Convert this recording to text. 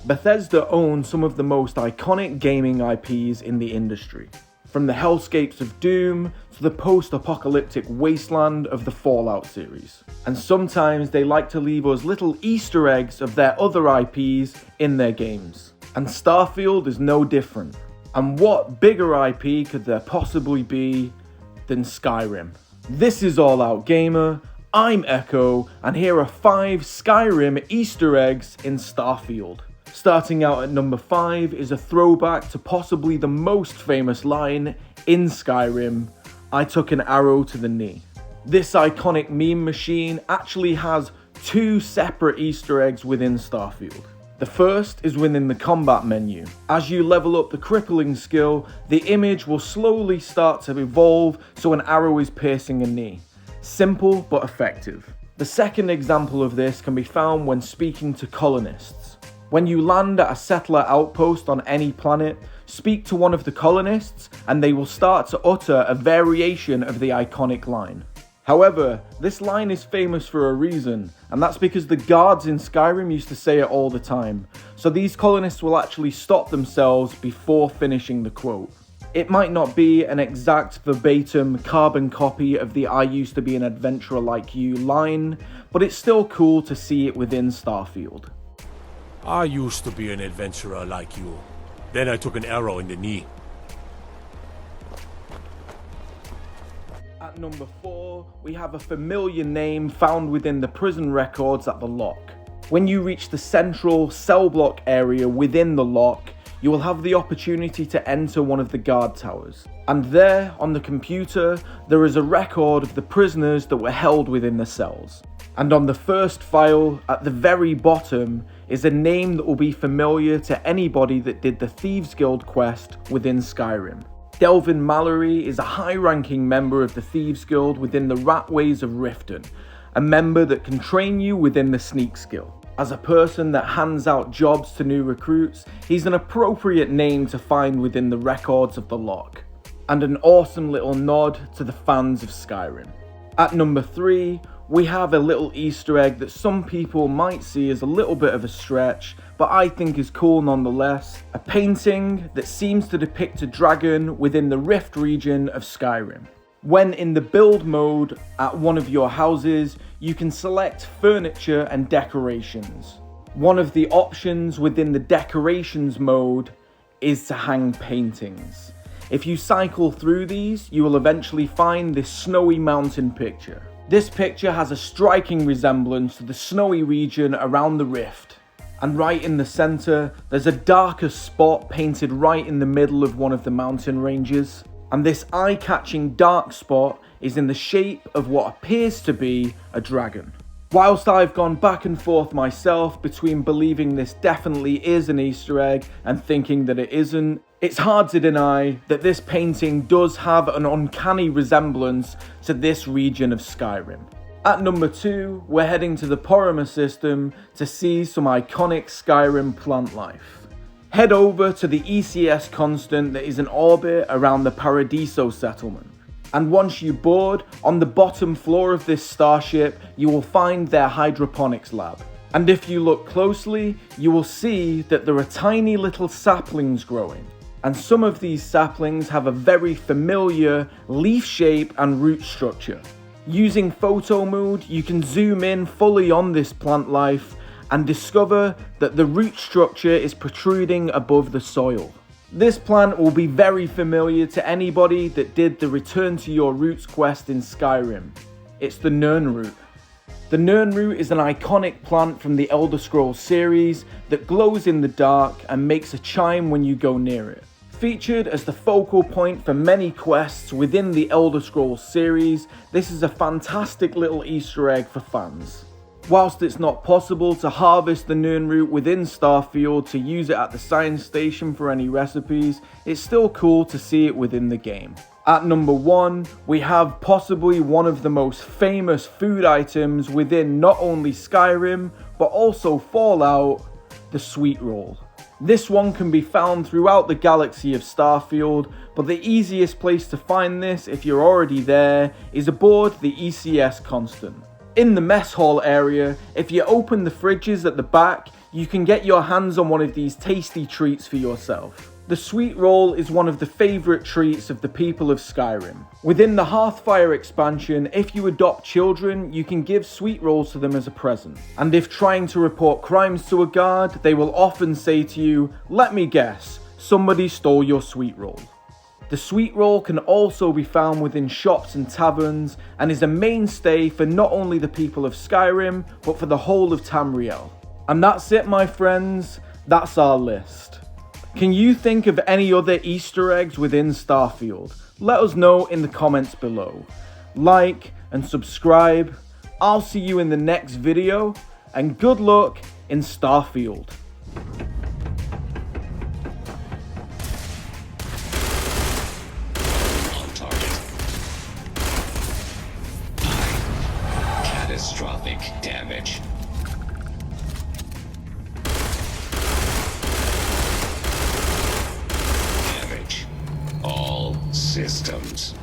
Bethesda owns some of the most iconic gaming IPs in the industry, from the hellscapes of Doom to the post-apocalyptic wasteland of the Fallout series. And sometimes they like to leave us little Easter eggs of their other IPs in their games. And Starfield is no different. And what bigger IP could there possibly be than Skyrim? This is All Out Gamer, I'm Echo, and here are 5 Skyrim Easter eggs in Starfield. Starting out at number 5 is a throwback to possibly the most famous line in Skyrim, "I took an arrow to the knee." This iconic meme machine actually has 2 separate Easter eggs within Starfield. The first is within the combat menu. As you level up the crippling skill, the image will slowly start to evolve so an arrow is piercing a knee. Simple but effective. The second example of this can be found when speaking to colonists. When you land at a settler outpost on any planet, speak to one of the colonists and they will start to utter a variation of the iconic line. However, this line is famous for a reason, and that's because the guards in Skyrim used to say it all the time, so these colonists will actually stop themselves before finishing the quote. It might not be an exact verbatim carbon copy of the "I used to be an adventurer like you" line, but it's still cool to see it within Starfield. I used to be an adventurer like you. Then I took an arrow in the knee. At number 4, we have a familiar name found within the prison records at the lock. When you reach the central cell block area within the lock, you will have the opportunity to enter one of the guard towers. And there, on the computer, there is a record of the prisoners that were held within the cells. And on the first file, at the very bottom, is a name that will be familiar to anybody that did the Thieves Guild quest within Skyrim. Delvin Mallory is a high-ranking member of the Thieves Guild within the Ratways of Riften, a member that can train you within the sneak skill. As a person that hands out jobs to new recruits, he's an appropriate name to find within the records of the lock, and an awesome little nod to the fans of Skyrim. At number 3, we have a little Easter egg that some people might see as a little bit of a stretch, but I think is cool nonetheless. A painting that seems to depict a dragon within the Rift region of Skyrim. When in the build mode at one of your houses, you can select furniture and decorations. One of the options within the decorations mode is to hang paintings. If you cycle through these, you will eventually find this snowy mountain picture. This picture has a striking resemblance to the snowy region around the Rift. And right in the center, there's a darker spot painted right in the middle of one of the mountain ranges. And this eye-catching dark spot is in the shape of what appears to be a dragon. Whilst I've gone back and forth myself between believing this definitely is an Easter egg and thinking that it isn't, it's hard to deny that this painting does have an uncanny resemblance to this region of Skyrim. At number 2, we're heading to the Porama system to see some iconic Skyrim plant life. Head over to the ECS constant that is in orbit around the Paradiso settlement. And once you board, on the bottom floor of this starship, you will find their hydroponics lab. And if you look closely, you will see that there are tiny little saplings growing. And some of these saplings have a very familiar leaf shape and root structure. Using photo mode, you can zoom in fully on this plant life and discover that the root structure is protruding above the soil. This plant will be very familiar to anybody that did the Return to Your Roots quest in Skyrim. It's the Nerroh. The Nerroh is an iconic plant from the Elder Scrolls series that glows in the dark and makes a chime when you go near it. Featured as the focal point for many quests within the Elder Scrolls series, this is a fantastic little Easter egg for fans. Whilst it's not possible to harvest the Nerroh within Starfield to use it at the science station for any recipes, it's still cool to see it within the game. At number 1, we have possibly one of the most famous food items within not only Skyrim, but also Fallout, the sweet roll. This one can be found throughout the galaxy of Starfield, but the easiest place to find this if you're already there is aboard the ECS constant. In the mess hall area, if you open the fridges at the back, you can get your hands on one of these tasty treats for yourself. The sweet roll is one of the favourite treats of the people of Skyrim. Within the Hearthfire expansion, if you adopt children, you can give sweet rolls to them as a present. And if trying to report crimes to a guard, they will often say to you, "Let me guess, somebody stole your sweet roll." The sweet roll can also be found within shops and taverns, and is a mainstay for not only the people of Skyrim, but for the whole of Tamriel. And that's it, my friends, that's our list. Can you think of any other Easter eggs within Starfield? Let us know in the comments below. Like and subscribe. I'll see you in the next video, and good luck in Starfield. On target. Catastrophic damage. All systems